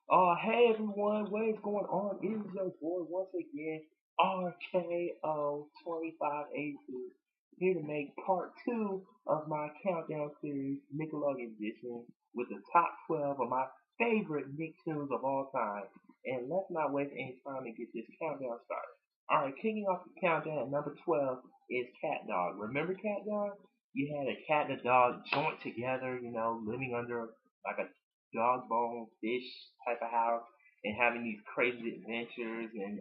Hey everyone, what is going on? It is your boy once again, rko2582's here to make part 2 of my countdown series, Nickelodeon edition, with the top 12 of my favorite Nicktoons of all time. And let's not waste any time to get this countdown started. Alright, kicking off the countdown at number 12 is Catdog. Remember Catdog? You had a cat and a dog joint together, living under like a dog bone fish type of house and having these crazy adventures and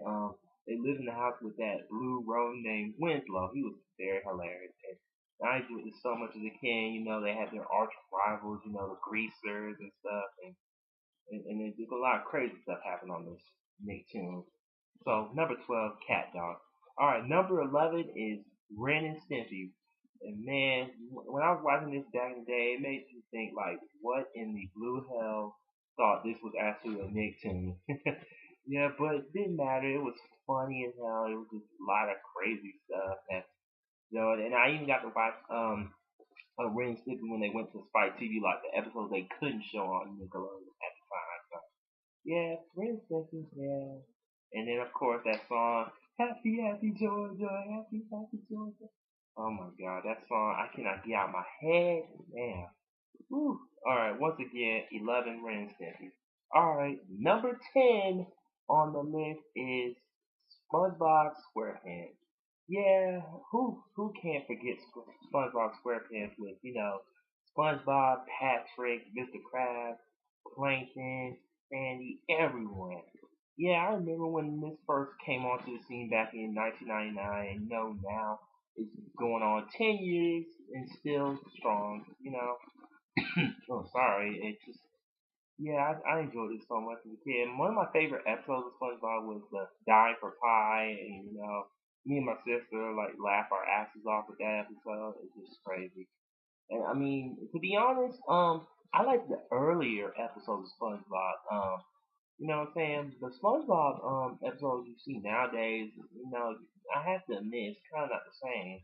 they lived in the house with that blue rodent named Winslow. He was very hilarious and I enjoyed this so much as a kid. They had their arch rivals, the greasers and stuff and there's a lot of crazy stuff happened on this Nicktoons. So number 12, Cat Dog. Alright, number 11 is Ren and Stimpy. And man, when I was watching this back in the day, it made me think like, what in the blue hell thought this was actually a Nicktoon? Yeah, but it didn't matter. It was funny as hell. It was just a lot of crazy stuff. And I even got to watch Ren and Stimpy when they went to Spike TV, like the episodes they couldn't show on Nickelodeon at the time. So, yeah, Ren and Stimpy, yeah. And then of course that song, Happy Happy Georgia, Happy Happy Georgia. Oh my god, that song I cannot get out of my head. Man. Woo. Alright, once again, 11 Ren and Stimpy. Alright, number 10 on the list is SpongeBob SquarePants. Yeah, who can't forget SpongeBob SquarePants with, SpongeBob, Patrick, Mr. Krabs, Plankton, Sandy, everyone. Yeah, I remember when this first came onto the scene back in 1999, and now it's going on 10 years and still strong, Oh, sorry, it just, yeah, I enjoyed it so much as a kid. And one of my favorite episodes of SpongeBob was the Dying for Pie, and, me and my sister, like, laugh our asses off with that episode. It's just crazy. And I mean, to be honest, I like the earlier episodes of SpongeBob. You know what I'm saying? The SpongeBob episodes you see nowadays, I have to admit, it's kind of not the same.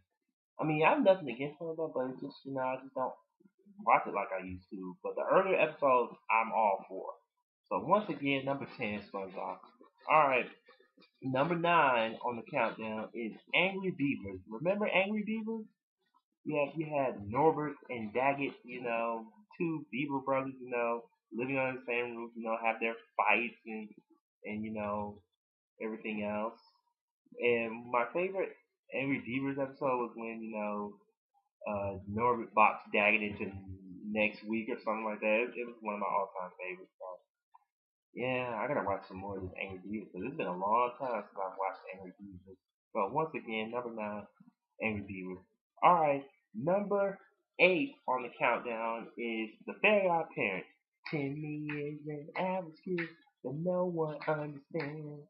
I mean, I have nothing against SpongeBob, but it's just, I just don't watch it like I used to. But the earlier episodes, I'm all for. So once again, number 10, SpongeBob. All right, number 9 on the countdown is Angry Beavers. Remember Angry Beavers? Yeah, you had Norbert and Daggett, two Beaver brothers, living under the same roof, have their fights and everything else. And my favorite Angry Beavers episode was when, Norbert boxed Daggett into next week or something like that. It was one of my all-time favorites. So, yeah, I gotta watch some more of this Angry Beavers because it's been a long time since I've watched Angry Beavers. So once again, number 9, Angry Beavers. All right, number 8 on the countdown is the Very Odd Parents. Timmy is an average kid that no one understands.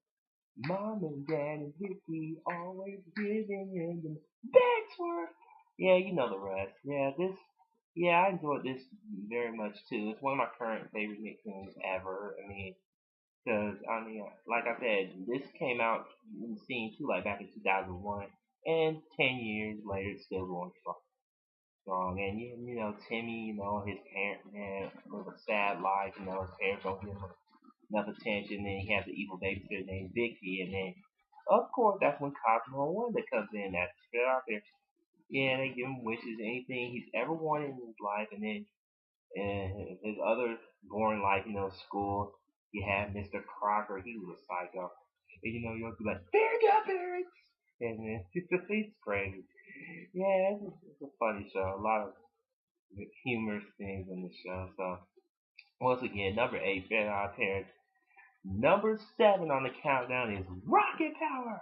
Mom and Dad and Vicky always giving him the best work. Yeah, you know the rest. Yeah, I enjoyed this very much too. It's one of my current favorite Nicktoons ever. Like I said, this came out in the scene too, like back in 2001, and 10 years later, it's still going strong. And Timmy, his parents, man, live a sad life. His parents don't give him enough attention. Then he has an evil babysitter named Vicky, and then of course that's when Cosmo Wanda comes in. That's straight out there. Yeah, they give him wishes, anything he's ever wanted in his life, and then his other boring life, school. You have Mr. Crocker. He was a psycho. And you'll be like, "Fairy godparents," and then it's crazy. Yeah, it's a funny show. A lot of humorous things in the show. So once again, number 8, Fairy Godparents. Number 7 on the countdown is Rocket Power.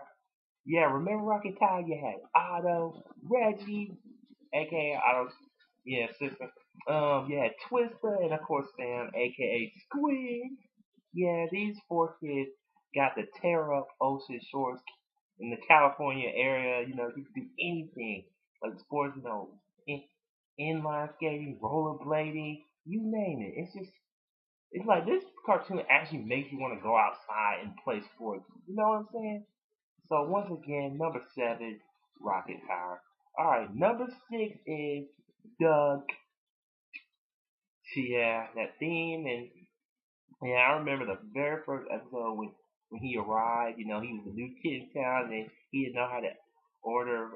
Yeah, remember Rocket Power? You had Otto, Reggie, aka Otto's sister. You had Twister and of course Sam, aka Squid. Yeah, these 4 kids got to tear up ocean shores in the California area. You could do anything like sports, in, inline skating, rollerblading, you name it. It's like this cartoon actually makes you want to go outside and play sports. You know what I'm saying? So once again, number 7, Rocket Power. All right, number 6 is Doug. Yeah, that theme and Yeah, I remember the very first episode when he arrived. You know, he was a new kid in town, and he didn't know how to order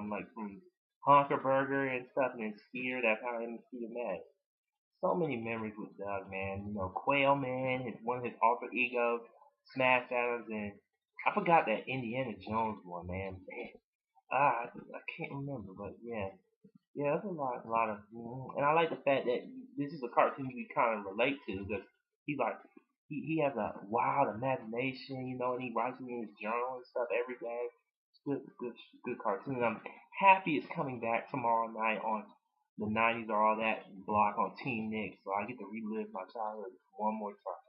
like from Honker Burger and stuff, and then Skeeter. That's how him and Skeeter met. So many memories with Doug, man. You know, Quail Man, his one of his alter egos, Smash Adams, and I forgot that Indiana Jones one, man. I can't remember, but yeah. Yeah, there's a lot of, and I like the fact that this is a cartoon we kind of relate to because he like he has a wild imagination, you know, and he writes it in his journal and stuff every day. It's good cartoon. I'm happy it's coming back tomorrow night on the 90s or all that block on Team Nick, so I get to relive my childhood one more time.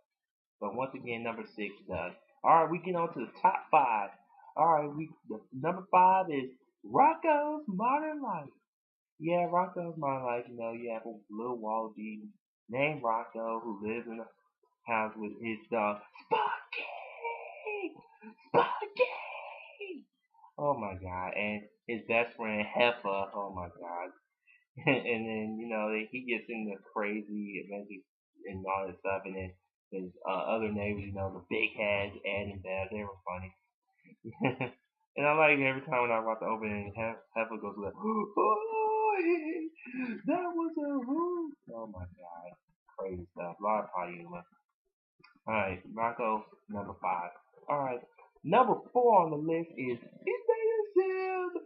But once again, number six, Doug. All right, we get on to the top five. All right, the number five is Rocko's Modern Life. Yeah, Rocco's my life. You know, you have a little wallaby named Rocco who lives in a house with his dog Sparky. Sparky. Oh my God! And his best friend Heffa. Oh my God! And then you know he gets into crazy adventures and all this stuff. And then his other neighbors, you know, the big heads, Ed and Bev, they were funny. And I like every time when I watch the opening, Heifer goes like, "Oh, that was a who!" Oh my God, crazy stuff. A lot of potty humor. All right, Rocco, number five. All right, number four on the list is Invader Zim.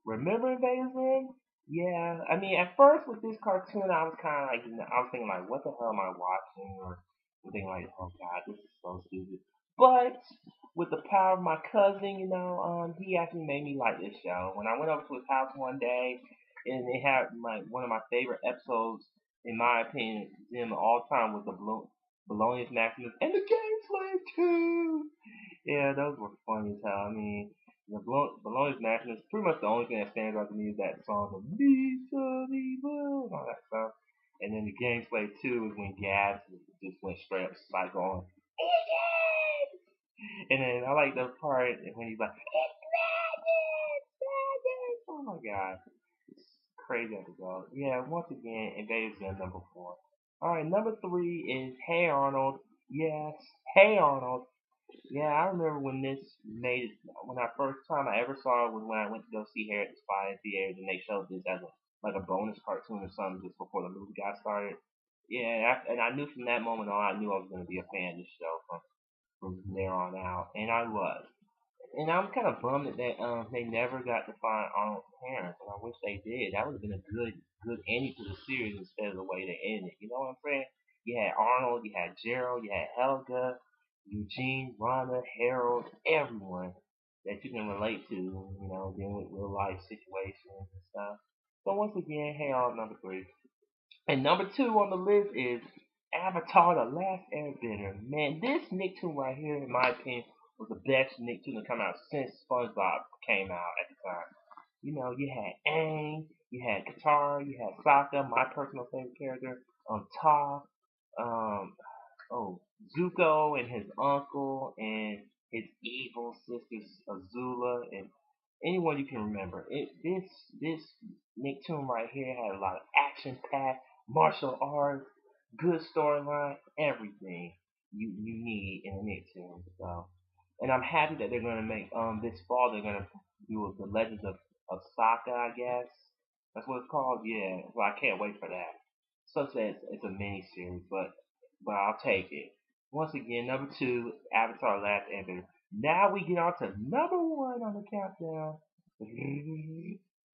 Remember Invader Zim? Yeah, I mean, at first with this cartoon, I was kind of like, I was thinking like, what the hell am I watching? Or I'm thinking like, oh God, this is so stupid. But with the power of my cousin, you know, he actually made me like this show. When I went over to his house one day, and they had one of my favorite episodes, in my opinion, in all time was the Balonius Maximus and the Game Slave 2. Yeah, those were funny as hell. I mean, the Balonius Maximus, pretty much the only thing that stands out to me is that song, the Lisa Viva, and all that stuff. And then the Game Slave 2 is when Gabs just went straight up psycho on. And then I like the part when he's like, "It's madness, madness!" Oh my God, it's crazy episode. Yeah, once again, Invader Zim number four. All right, number three is Hey Arnold. Yes, Hey Arnold. Yeah, I remember when this made it. When I first time I ever saw it was when I went to go see Harriet the Spy in theaters, and they showed this as a like a bonus cartoon or something just before the movie got started. Yeah, and I knew from that moment on, I knew I was going to be a fan of this show from there on out, and I was. And I'm kind of bummed that they never got to find Arnold's parents, and I wish they did. That would have been a good ending to the series instead of the way they ended. You know what I'm saying? You had Arnold, you had Gerald, you had Helga, Eugene, Rhonda, Harold, everyone that you can relate to. You know, dealing with real life situations and stuff. So once again, hey Arnold number three. And number two on the list is Avatar: The Last Airbender. Man, this Nicktoon right here, in my opinion, was the best Nicktoon to come out since SpongeBob came out at the time. You know, you had Aang, you had Katara, you had Sokka, my personal favorite character, Toph, um, oh, Zuko and his uncle, and his evil sister Azula, and anyone you can remember. This Nicktoon right here had a lot of action packed, martial arts, good storyline, everything you need in a Nicktoon. So, and I'm happy that they're gonna make this fall they're gonna do the Legends of Sokka, I guess that's what it's called. Yeah, well I can't wait for that. So it's a mini series, but I'll take it. Once again, number two, Avatar: Last Airbender. Now we get on to number one on the countdown.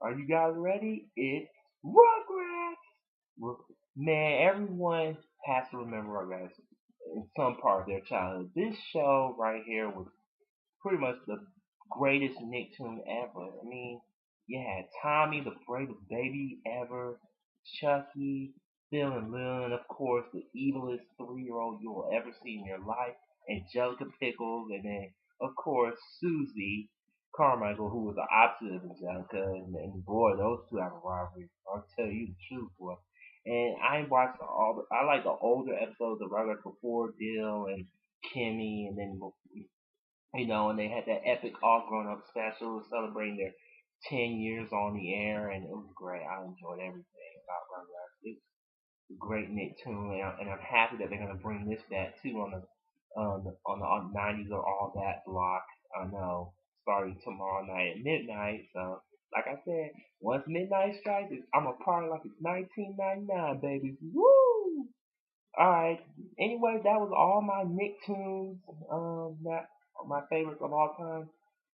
Are you guys ready? It's Rugrats. Man, everyone has to remember Rugrats in some part of their childhood. This show right here was pretty much the greatest Nicktoon ever. I mean, you had Tommy, the bravest baby ever, Chucky, Phil and Lil, and of course the evilest 3-year-old you will ever see in your life, Angelica Pickles, and then of course Susie Carmichael, who was the opposite of Angelica, and boy, those two have a rivalry. I'll tell you the truth, boy. And I watched I like the older episodes of Rugrats before Dill and Kimmy, and then you know, and they had that epic all grown up special celebrating their 10 years on the air, and it was great. I enjoyed everything about Rugrats. It great Nicktoon, and I'm happy that they're gonna bring this back too on the 90s or all that block. I know, starting tomorrow night at midnight. So, like I said, once midnight strikes, I'm a party like it's 1999, baby. Woo! All right. Anyway, that was all my Nicktoons, that my favorites of all time.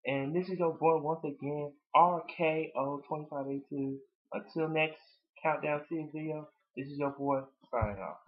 And this is your boy once again, rko2582's. Until next countdown series video, this is your boy signing off.